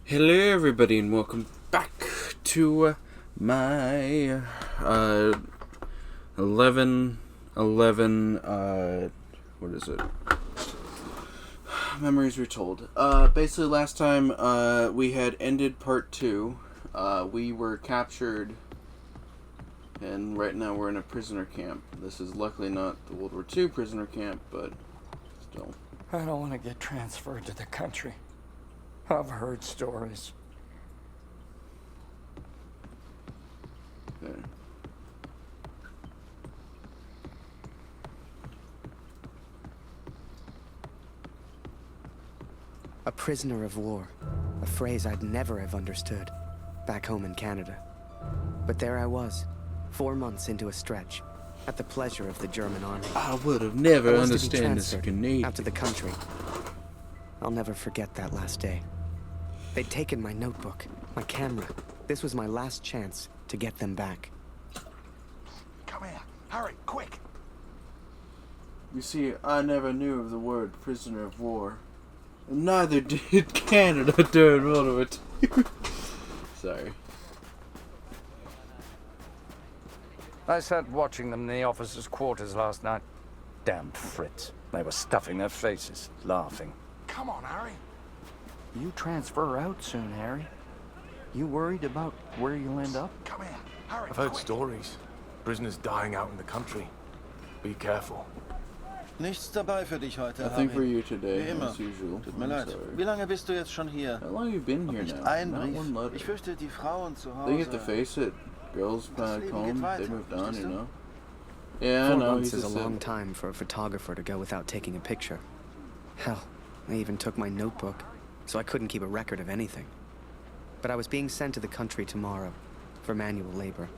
Hello everybody and welcome back to my 11 what is it? Memories Retold. Basically last time we had ended part 2. We were captured and right now we're in a prisoner camp. This is luckily not the World War II prisoner camp, but still. I don't want to get transferred to the country. I've heard stories. There. A prisoner of war. A phrase I'd never have understood back home in Canada. But there I was, 4 months into a stretch, at the pleasure of the German army. I would have never I was to be understood this transferred Canadian. out to the country. I'll never forget that last day. They'd taken my notebook, my camera. This was my last chance to get them back. Come here. Hurry, quick. You see, I never knew of the word prisoner of war. And neither did Canada during World War II. Sorry. I sat watching them in the officers' quarters last night. Damn Fritz. They were stuffing their faces, laughing. Come on, Harry. You transfer out soon, Harry. You worried about where you'll end up? Come here. Hurry, I've heard quick. stories. Prisoners dying out in the country. Be careful. Nichts dabei für dich heute, Nothing for Harry. you today, Wie immer. as usual. Tut mir I'm leid. sorry. Wie lange bist du jetzt schon hier? How long have you been here Nicht now? ein Not Brief. one letter. Ich fürchte, die Frauen zu They have Hause. to face it. Girls back Leben home, geht they weiter, moved on, verstehst you du? know? Yeah, I 4 know, months he's is a just long time for a photographer to go without taking a picture. Hell, they even took my notebook, so I couldn't keep a record of anything. But I was being sent to the country tomorrow for manual labor.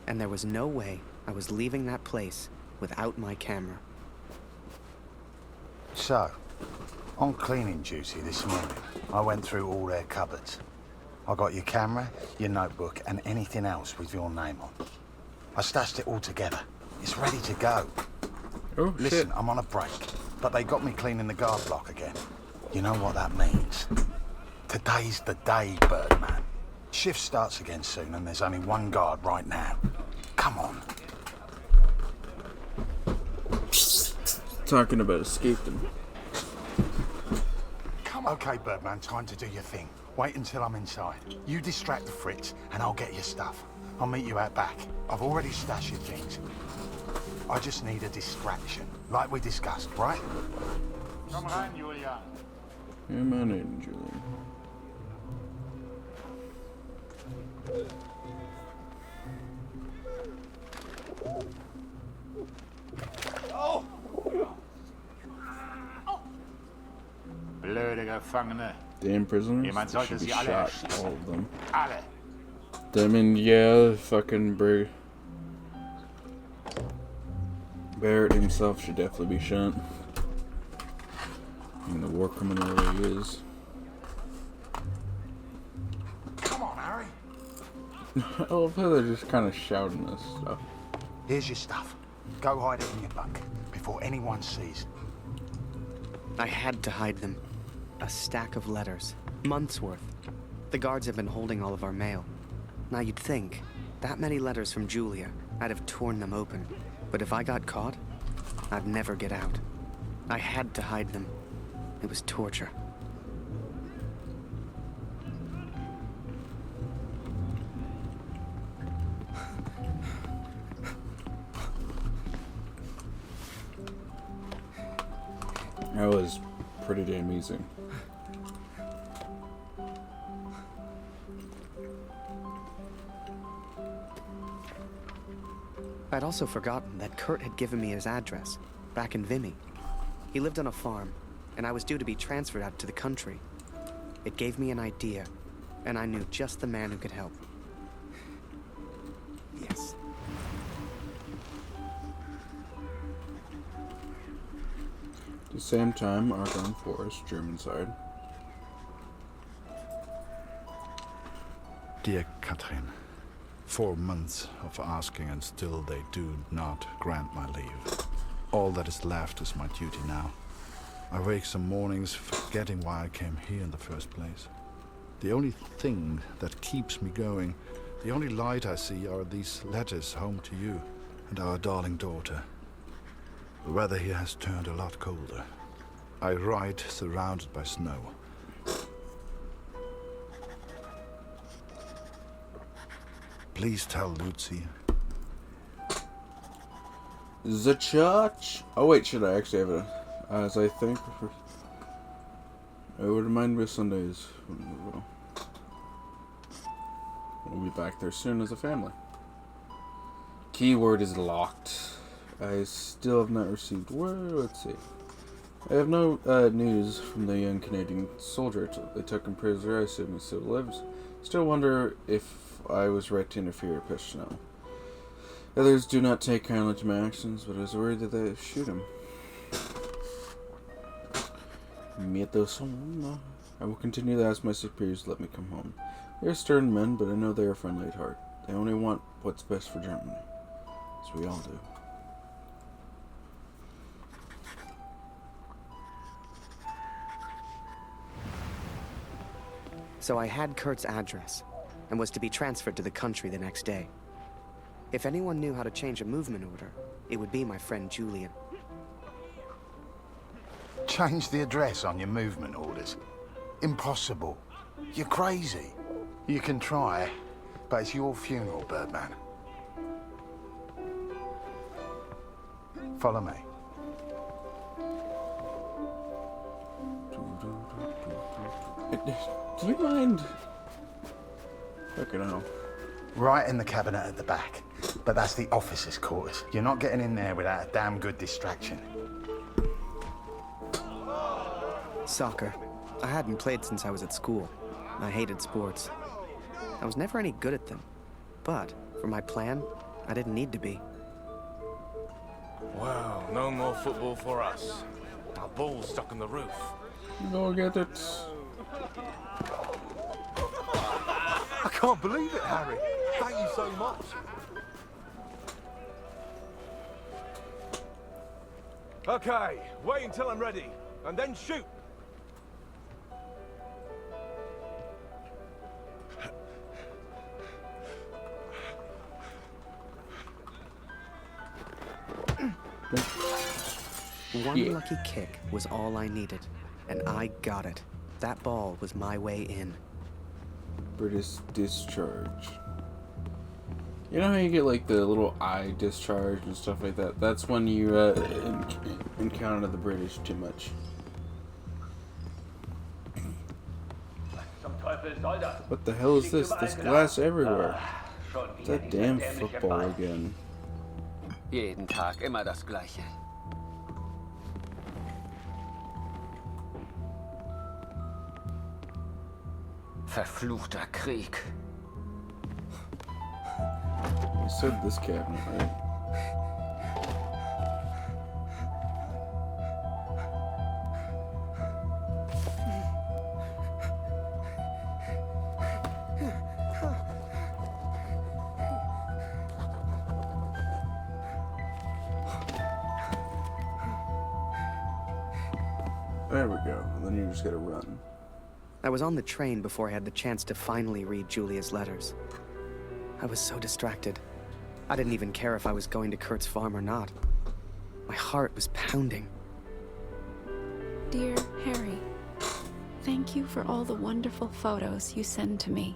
And there was no way I was leaving that place without my camera. So, on cleaning duty this morning, I went through all their cupboards. I got your camera, your notebook, and anything else with your name on. I stashed it all together. It's ready to go. Oh, Listen, shit. I'm on a break, but they got me cleaning the guard block again. You know what that means? Today's the day, Birdman. Shift starts again soon, and there's only one guard right now. Come on. Talking about escaping. Come on. Okay, Birdman, time to do your thing. Wait until I'm inside. You distract the Fritz, and I'll get your stuff. I'll meet you out back. I've already stashed your things. I just need a distraction, like we discussed, right? Komm rein, Julia. Come on in, Julian. Blöde Gefangene. Damn prisoners. Jemand They sollte should be sie alle shot, erschießen. all of them. Alle. Them and yeah, fucking Barrett himself should definitely be shot. And the war criminal that he is. Come on, Harry. I love how they're just kind of shouting this stuff. Here's your stuff. Go hide it in your bunk before anyone sees. I had to hide them. A stack of letters. Months worth. The guards have been holding all of our mail. Now you'd think, that many letters from Julia, I'd have torn them open. But if I got caught, I'd never get out. I had to hide them. It was torture. That was pretty damn easy. I'd also forgotten that Kurt had given me his address, back in Vimy. He lived on a farm, and I was due to be transferred out to the country. It gave me an idea, and I knew just the man who could help. Yes. At the same time, Argonne Forest, German side. Dear Katrin, 4 months of asking and still they do not grant my leave. All that is left is my duty now. I wake some mornings forgetting why I came here in the first place. The only thing that keeps me going, the only light I see are these letters home to you and our darling daughter. The weather here has turned a lot colder. I ride surrounded by snow. Please tell Lucy. The church. Oh wait, should I actually have it as I think? It would remind me of Sundays. We'll be back there soon as a family. Keyword is locked. I still have not received word. Let's see. I have no news from the young Canadian soldier they took in prisoner. I assume he still lives. Still wonder if I was right to interfere, personnel. Others do not take kindly to my actions, but I was worried that they shoot him. I will continue to ask my superiors to let me come home. They are stern men, but I know they are friendly at heart. They only want what's best for Germany, as we all do. So I had Kurt's address, and was to be transferred to the country the next day. If anyone knew how to change a movement order, it would be my friend Julian. Change the address on your movement orders? Impossible. You're crazy. You can try, but it's your funeral, Birdman. Follow me. Do you mind? Fucking hell. Right in the cabinet at the back. But that's the officers' quarters. You're not getting in there without a damn good distraction. Soccer. I hadn't played since I was at school. I hated sports. I was never any good at them. But, for my plan, I didn't need to be. Wow, no more football for us. Our ball's stuck in the roof. Go get it. I can't believe it, Harry. Thank you so much. Okay, wait until I'm ready, and then shoot. One lucky kick was all I needed, and I got it. That ball was my way in. British discharge. You know how you get like the little eye discharge and stuff like that? That's when you encounter the British too much. What the hell is this? There's glass everywhere. It's that damn football again. Jeden Tag immer das Gleiche. Verfluchter Krieg. You said this cabinet, right? There we go. And then you just gotta run. I was on the train before I had the chance to finally read Julia's letters. I was so distracted. I didn't even care if I was going to Kurt's farm or not. My heart was pounding. Dear Harry, thank you for all the wonderful photos you send to me.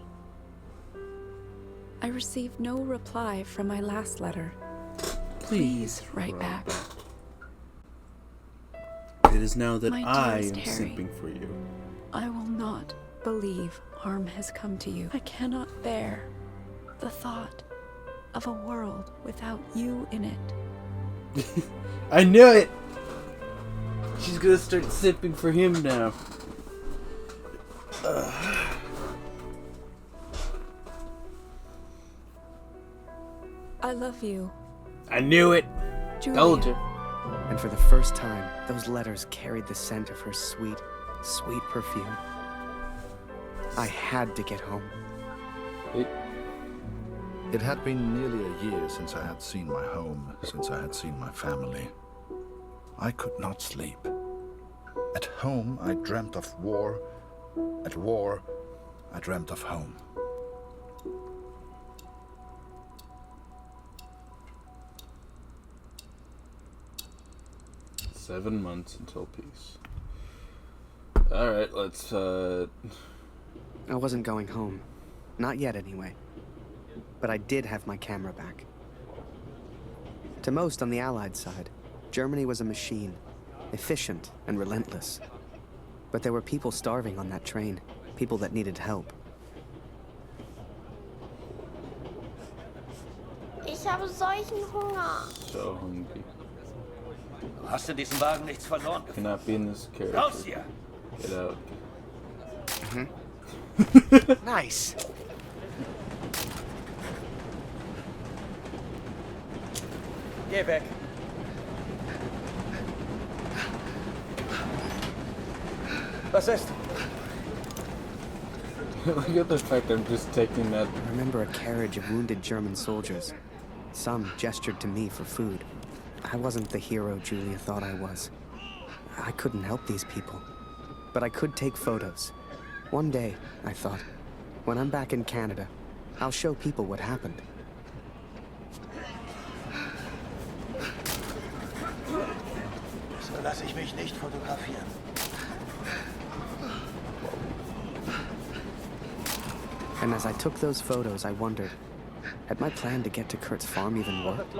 I received no reply from my last letter. Please write back. It is now that My I am dearest Harry, simping for you. I will not believe harm has come to you. I cannot bear the thought of a world without you in it. I knew it! She's gonna start simping for him now. I love you, I knew it! Julia. Told you. And for the first time, those letters carried the scent of her sweet, sweet perfume. I had to get home. It had been nearly a year since I had seen my home, since I had seen my family. I could not sleep. At home, I dreamt of war. At war, I dreamt of home. "7 months until peace." Alright, let's, I wasn't going home. Not yet, anyway. But I did have my camera back. To most on the Allied side, Germany was a machine, efficient and relentless. But there were people starving on that train, people that needed help. Ich habe solchen Hunger. so hungry. Hast du diesen Wagen nichts verloren? Cannot be in this character. Raus hier! Get out. Nice! Geh weg! Was ist? Look at the fact I'm just taking that. I remember a carriage of wounded German soldiers. Some gestured to me for food. I wasn't the hero Julia thought I was. I couldn't help these people. But I could take photos. One day, I thought, when I'm back in Canada, I'll show people what happened. So lasse ich mich nicht fotografieren. And as I took those photos, I wondered, had my plan to get to Kurt's farm even worked?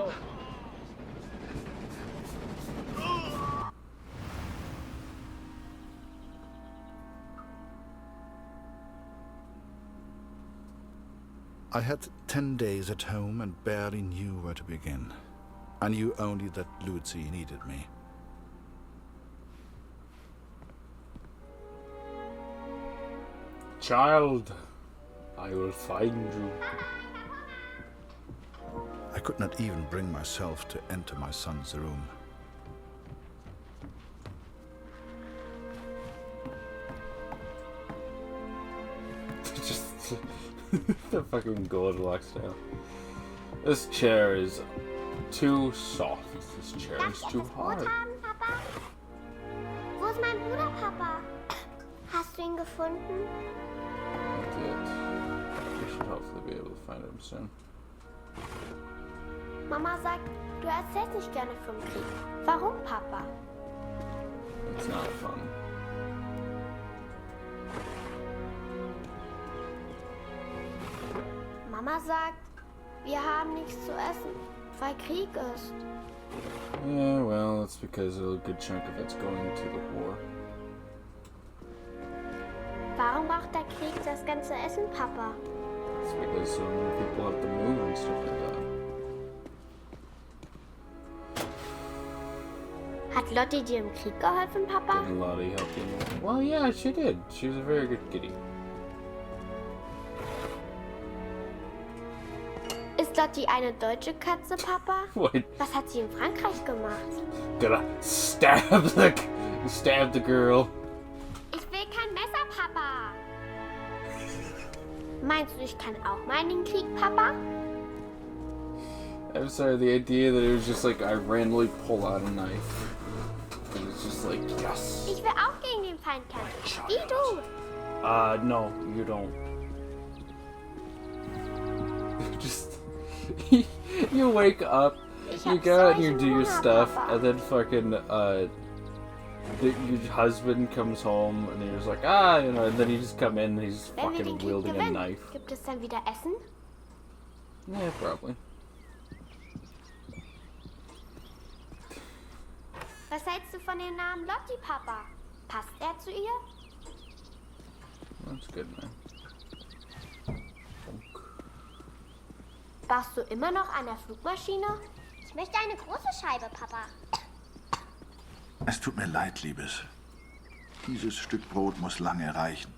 I had 10 days at home and barely knew where to begin. I knew only that Lucy needed me. Child, I will find you. I could not even bring myself to enter my son's room. Just the fucking Goldilocks style. This chair is too soft. This chair is too hard. Haben, Papa? Wo ist mein Bruder, Papa? Hast du ihn gefunden? We should hopefully be able to find him soon. Mama sagt, du erzählst nicht gerne vom Krieg. Warum, Papa? It's not fun. Mama sagt, wir haben nichts zu essen, weil Krieg ist. Yeah, well, that's because a good chunk of it's going to the war. Warum braucht der Krieg das ganze Essen, Papa? It's because so many people have to move and stuff like that. Hat Lotti dir im Krieg geholfen, Papa? Did Lottie help you? Well, yeah, she did. She was a very good kitty. Ist Lotti eine deutsche Katze, Papa? What? Was hat sie in Frankreich gemacht? Gonna stab the girl. Ich will kein Messer, Papa. Meinst du, ich kann auch mal in den Krieg, Papa? I'm sorry, the idea that it was just like I randomly pull out a knife. And it's just like, yes. Ich will auch gegen den Feind kämpfen. Wie du. No, you don't. Just you wake up, you go out and you do your stuff, and then fucking your husband comes home and you're just like, you know, and then you just come in and he's Wenn wir den fucking Krieg wielding a gewinnen, knife. gibt es dann wieder Essen? Yeah, probably. Was hältst du von dem Namen Lotti, Papa? Passt er zu ihr? That's good, man. Baust du immer noch an der Flugmaschine? Ich möchte eine große Scheibe, Papa. Es tut mir leid, Liebes. Dieses Stück Brot muss lange reichen.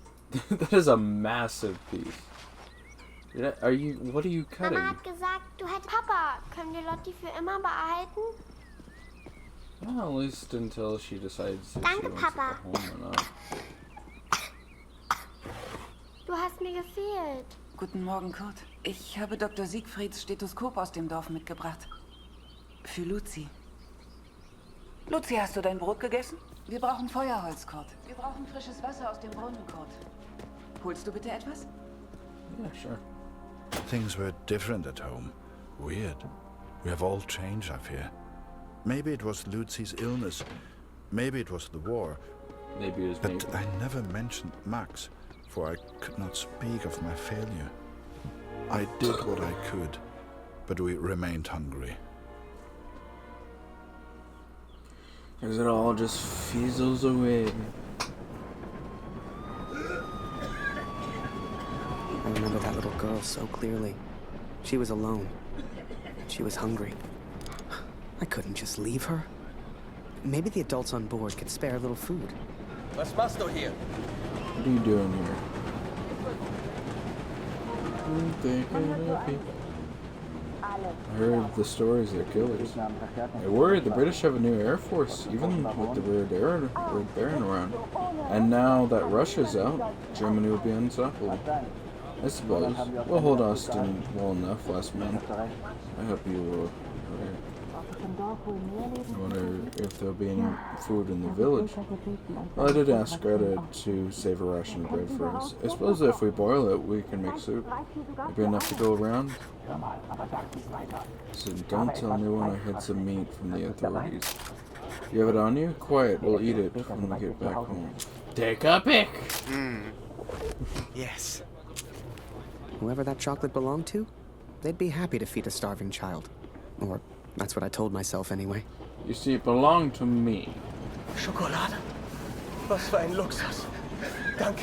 That is a massive piece. What are you cutting? Mama hat gesagt, du hättest... Papa, können wir Lotti für immer behalten? Well, at least until she decides if Danke, she wants Papa. to go home or not. Du hast mir gefehlt. Guten Morgen, Kurt. Ich habe Dr. Siegfrieds Stethoskop aus dem Dorf mitgebracht. Für Luzi. Luzi, hast du dein Brot gegessen? Wir brauchen Feuerholz, Kurt. Wir brauchen frisches Wasser aus dem Brunnen, Kurt. Holst du bitte etwas? Yeah, sure. Things were different at home. Weird. We have all changed, I fear. Maybe it was Lucy's illness. Maybe it was the war. Maybe it was me. But I never mentioned Max, for I could not speak of my failure. I did what I could, but we remained hungry. As it all just fizzles away. I remember that little girl so clearly. She was alone. She was hungry. I couldn't just leave her. Maybe the adults on board could spare a little food. Was machst du hier? What are you doing here? I heard the stories of the killers. I worried the British have a new air force, even with the Red Baron around. And now that Russia's out, Germany will be unstoppable. I suppose. We'll hold Austin well enough last month. I hope you will. I wonder if there'll be any food in the village. Well, I did ask Greta to save a ration of bread for us. I suppose if we boil it, we can make soup. Maybe enough to go around. So don't tell anyone I hid some meat from the authorities. You have it on you? Quiet, we'll eat it when we get back home. Take a pic! Yes. Whoever that chocolate belonged to, they'd be happy to feed a starving child. Or that's what I told myself anyway. You see, it belonged to me. Schokolade? Was für ein Luxus. Danke.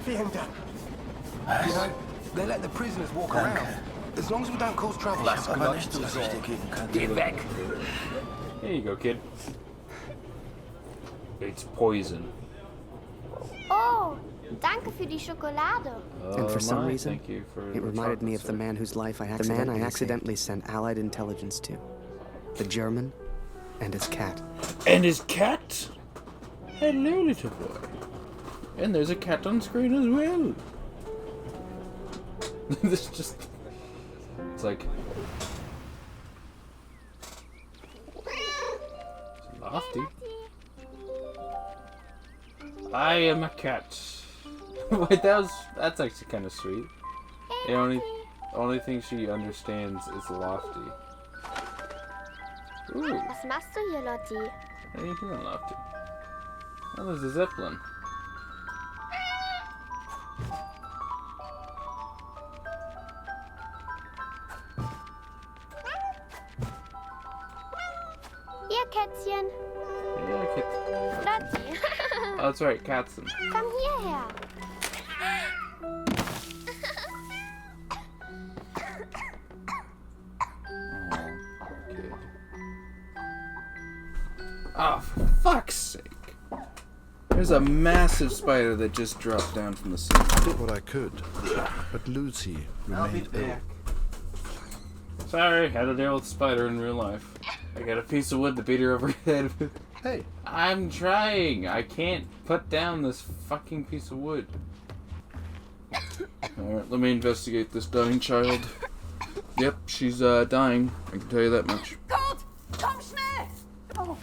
Vielen Dank. You know, they let the prisoners walk around. As long as we don't cause trouble. Was glotzt du so? Geh weg! Here you go, kid. It's poison. Oh, danke für die Schokolade. And for some My, reason, thank you for it reminded me of the man whose life I accidentally sent Allied intelligence to. The German and his cat. And his cat? Hello, little boy. And there's a cat on screen as well. This just... It's like... It's lofty. I am a cat. Wait, that's actually kind of sweet. The only thing she understands is lofty. Ooh. Was machst du hier, Lotti? How are you doing, Lofty? Oh, there's a Zeppelin. Ihr Kätzchen. Yeah, kid. Lotti. Oh, that's right, Katzen. Komm hierher. Oh, for fuck's sake. There's a massive spider that just dropped down from the ceiling. I did what I could, but Lucy remained ill. Sorry, had to deal with the spider in real life. I got a piece of wood to beat her over the head with. Hey! I'm trying! I can't put down this fucking piece of wood. Alright, let me investigate this dying child. Yep, she's dying. I can tell you that much. Kurt! Komm schnell! Oh.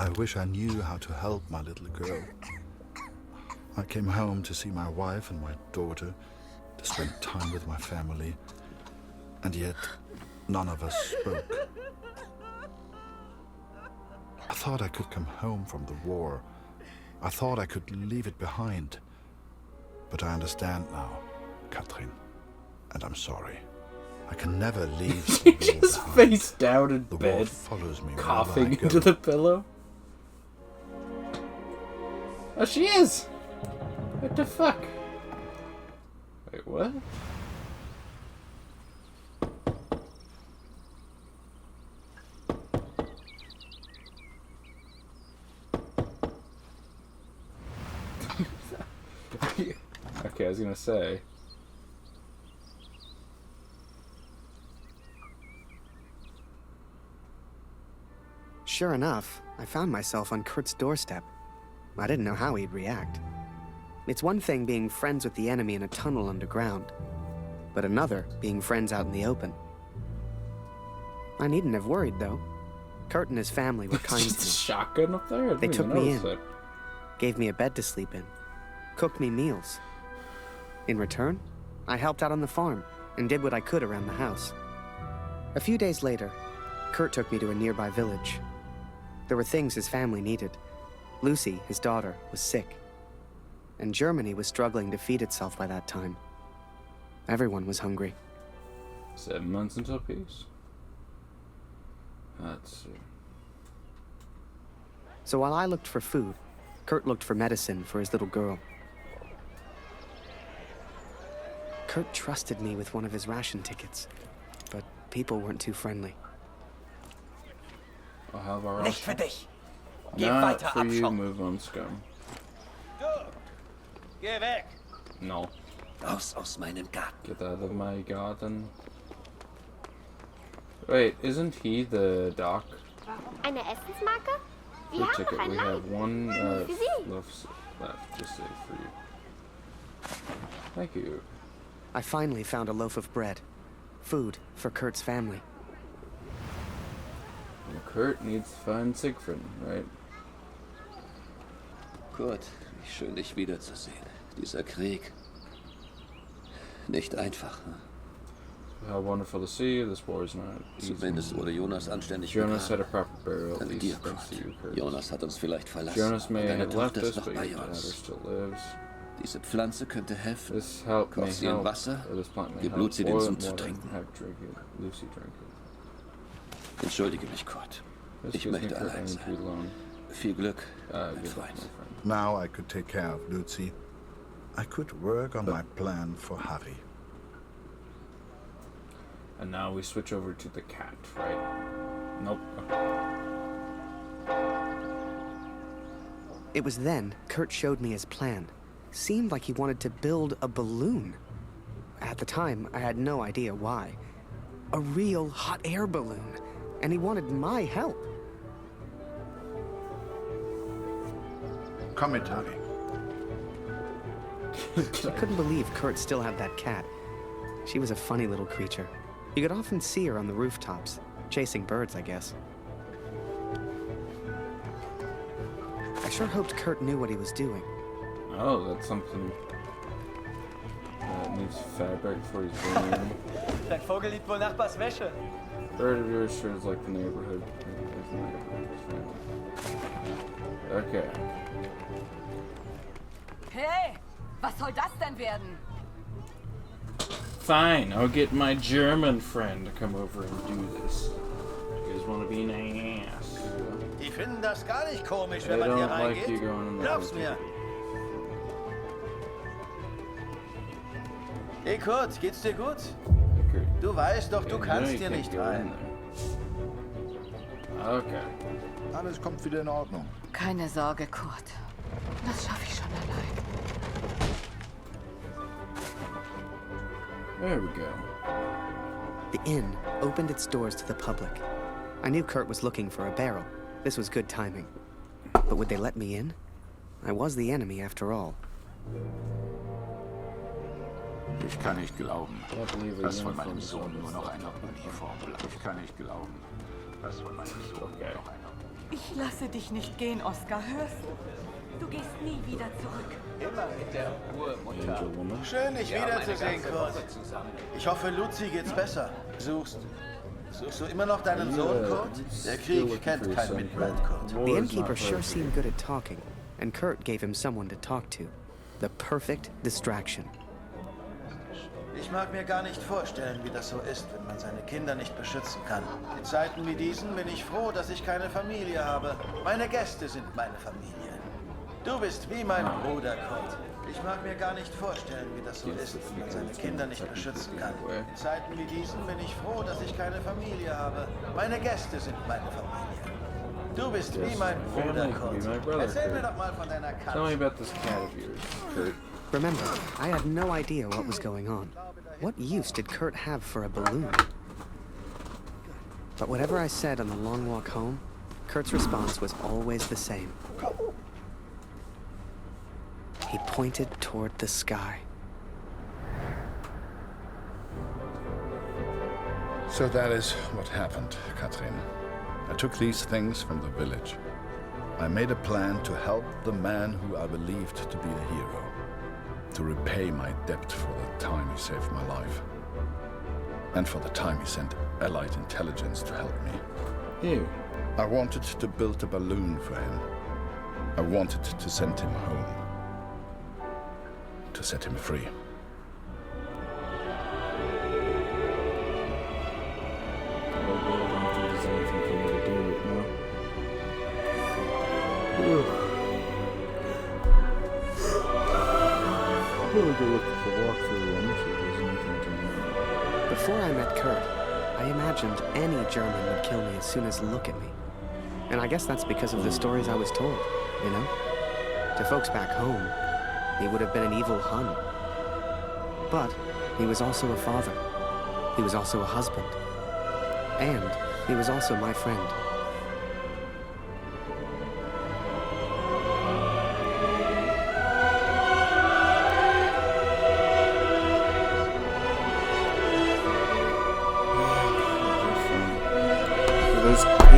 I wish I knew how to help my little girl. I came home to see my wife and my daughter, to spend time with my family, and yet none of us spoke. I thought I could come home from the war. I thought I could leave it behind. But I understand now, Katrin, and I'm sorry. I can never leave the war Just behind. face down in The war bed, follows me coughing wherever I into go. the pillow. Oh, she is! What the fuck? Wait, what? Okay, I was gonna say. Sure enough, I found myself on Kurt's doorstep. I didn't know how he'd react. It's one thing being friends with the enemy in a tunnel underground, but another being friends out in the open. I needn't have worried, though. Kurt and his family were kind to me. Shotgun up there? They took me in, gave me a bed to sleep in, cooked me meals. In return, I helped out on the farm and did what I could around the house. A few days later, Kurt took me to a nearby village. There were things his family needed. Lucy, his daughter, was sick. And Germany was struggling to feed itself by that time. Everyone was hungry. 7 months until peace. That's... So while I looked for food, Kurt looked for medicine for his little girl. Kurt trusted me with one of his ration tickets, but people weren't too friendly. I'll have our Nicht für dich. Geh Not weiter, for you, Abschau. move on, scum. Du, geh weg. No. Raus aus meinem Garten. Get out of my garden. Wait, isn't he the doc? Eine Essensmarke? Wir Food haben noch ticket. einen We Mann. have one Für Sie. left to save for you. Thank you. I finally found a loaf of bread. Food for Kurt's family. Well, Kurt needs to find Siegfried, right? Kurt, wie schön dich wiederzusehen. Dieser Krieg. Nicht einfach. Hm? How wonderful to see you. This war is not easy. Zumindest wurde Jonas anständig Jonas had a begraben. proper burial, at Dank least dir, thanks to you, Kurt. Jonas hat uns vielleicht verlassen. Jonas may aber deine have left Tochter us, ist noch but bei your daughter uns. still lives. Diese Pflanze könnte helfen. This help may Koch sie in help. Wasser, Or this plant may gib help. Lucy den Boil Sud it zu in water and trinken. have drink it. Lucy drink it. Entschuldige mich, Kurt. This Ich gives me möchte Kurt, I allein need to be sein. alone. Viel Glück, mein Good luck, Freund. my friend. Now I could take care of Lucy. I could work on my plan for Harry. And now we switch over to the cat, right? Nope. It was then Kurt showed me his plan. Seemed like he wanted to build a balloon. At the time, I had no idea why. A real hot air balloon. And he wanted my help. Come it, Harry. I couldn't believe Kurt still had that cat. She was a funny little creature. You could often see her on the rooftops, chasing birds, I guess. I sure hoped Kurt knew what he was doing. Oh, that's something that needs fabric for his balloon. Dein Vogel liebt wohl Nachbars Wäsche. Bird of yours sure is like the neighborhood. Okay. Hey, was soll das denn werden? Fine, I'll get my German friend to come over and do this. You guys want to be an ass? Die finden das gar nicht komisch, They wenn man hier don't like you reingeht. going in the Glaub's mir. Hey Kurt, geht's dir gut? Du weißt doch, du kannst hier nicht rein. Okay. Alles kommt wieder in Ordnung. Keine Sorge, Kurt. Das schaffe ich schon allein. There we go. The inn opened its doors to the public. I knew Kurt was looking for a barrel. This was good timing. But would they let me in? I was the enemy after all. Ich kann nicht glauben, dass von meinem Sohn nur noch eine Uniform bleibt. Ich kann nicht glauben, dass von meinem Sohn nur noch eine... Ich lasse dich nicht gehen, Oskar, hörst du? Du gehst nie wieder zurück. Immer mit der Ruhe, Mutter. Angel woman. Schön, dich wiederzusehen, Kurt. Ich hoffe, Lucy geht's besser. Suchst du immer noch deinen Sohn, Kurt? Der Krieg kennt kein Mitleid, Kurt. The innkeeper sure seemed good at talking, and Kurt gave him someone to talk to. The perfect distraction. Ich mag mir gar nicht vorstellen, wie das so ist, wenn man seine Kinder nicht beschützen kann. In Zeiten wie diesen bin ich froh, dass ich keine Familie habe. Meine Gäste sind meine Familie. Du bist wie mein Bruder, Kurt. Ich mag mir gar nicht vorstellen, wie das so ist, wenn man seine Kinder nicht beschützen kann. In Zeiten wie diesen bin ich froh, dass ich keine Familie habe. Meine Gäste sind meine Familie. Du bist wie mein Bruder, Kurt. Erzähl mir doch mal von deiner Katze. Tell me about this cat of yours, Kurt. Remember, I had no idea what was going on. What use did Kurt have for a balloon? But whatever I said on the long walk home, Kurt's response was always the same. He pointed toward the sky. So that is what happened, Katrin. I took these things from the village. I made a plan to help the man who I believed to be a hero, to repay my debt for the time he saved my life, and for the time he sent Allied intelligence to help me. Ew. I wanted to build a balloon for him. I wanted to send him home, to set him free. Before I met Kurt, I imagined any German would kill me as soon as look at me. And I guess that's because of the stories I was told, you know? To folks back home, he would have been an evil Hun. But he was also a father. He was also a husband. And he was also my friend.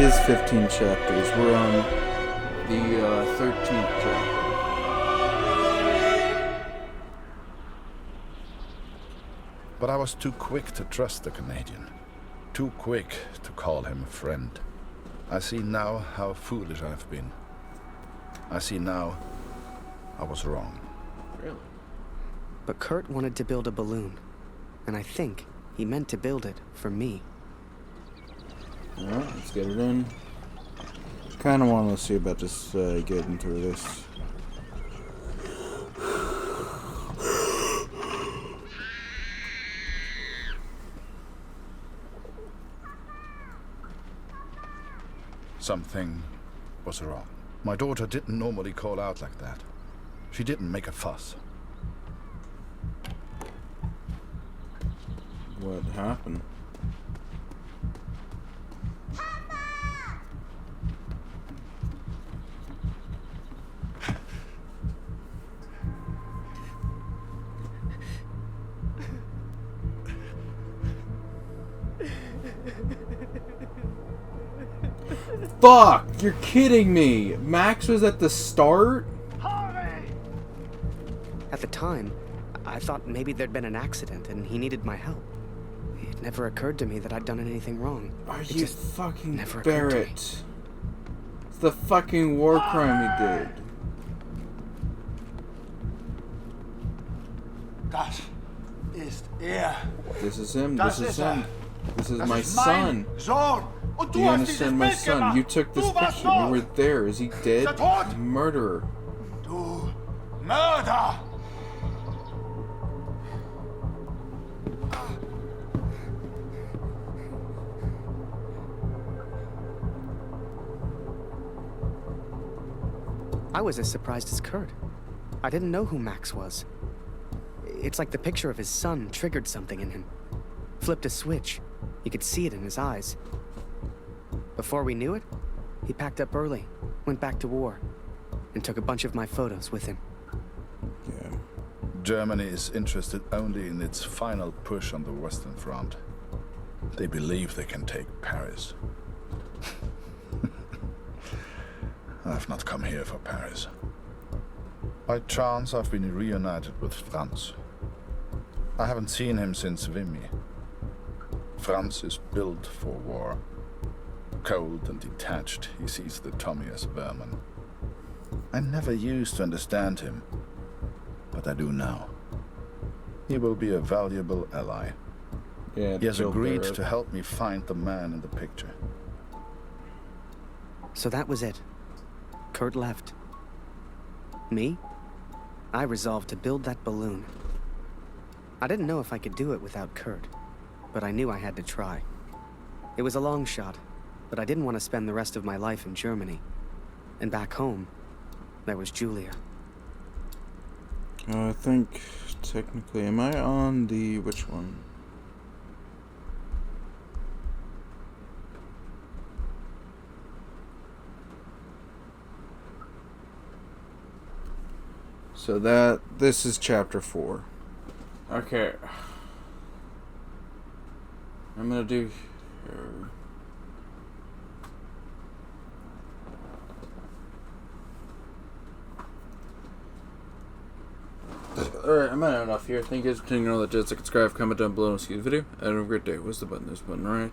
Is 15 chapters. We're on the 13th chapter. But I was too quick to trust the Canadian. Too quick to call him a friend. I see now how foolish I've been. I see now I was wrong. Really? But Kurt wanted to build a balloon. And I think he meant to build it for me. Alright, let's get it in. Kind of want to see about just getting through this. Something was wrong. My daughter didn't normally call out like that. She didn't make a fuss. What happened? Fuck! You're kidding me! Max was at the start? At the time, I thought maybe there'd been an accident and he needed my help. It never occurred to me that I'd done anything wrong. Are It you just fucking never occurred to me. Barrett? It's the fucking war crime he did. Das ist er. This is him. Das This is ist er. him. This is Das my ist mein son. Sohn. Und Do du you hast dieses understand, my Bild son? gemacht. You took this Du warst picture. You tot. were there. Is he dead? Ist er tot? Murderer. Du Mörder. I was as surprised as Kurt. I didn't know who Max was. It's like the picture of his son triggered something in him. Flipped a switch. You could see it in his eyes. Before we knew it, he packed up early, went back to war, and took a bunch of my photos with him. Yeah. Germany is interested only in its final push on the Western Front. They believe they can take Paris. I've not come here for Paris. By chance, I've been reunited with Franz. I haven't seen him since Vimy. Franz is built for war. Cold and detached, he sees the Tommy as vermin. I never used to understand him, but I do now. He will be a valuable ally. Yeah, He has Joe agreed Barrett. to help me find the man in the picture. So that was it. Kurt left. Me? I resolved to build that balloon. I didn't know if I could do it without Kurt, but I knew I had to try. It was a long shot, but I didn't want to spend the rest of my life in Germany. And back home, there was Julia. I think, technically, am I on the... which one? So this is chapter 4. Okay. I'm gonna do here. Alright, I'm at enough here. Thank you guys for tuning in. All that jazz. Subscribe, comment down below, and see the video. And have a great day. What's the button? This button, alright?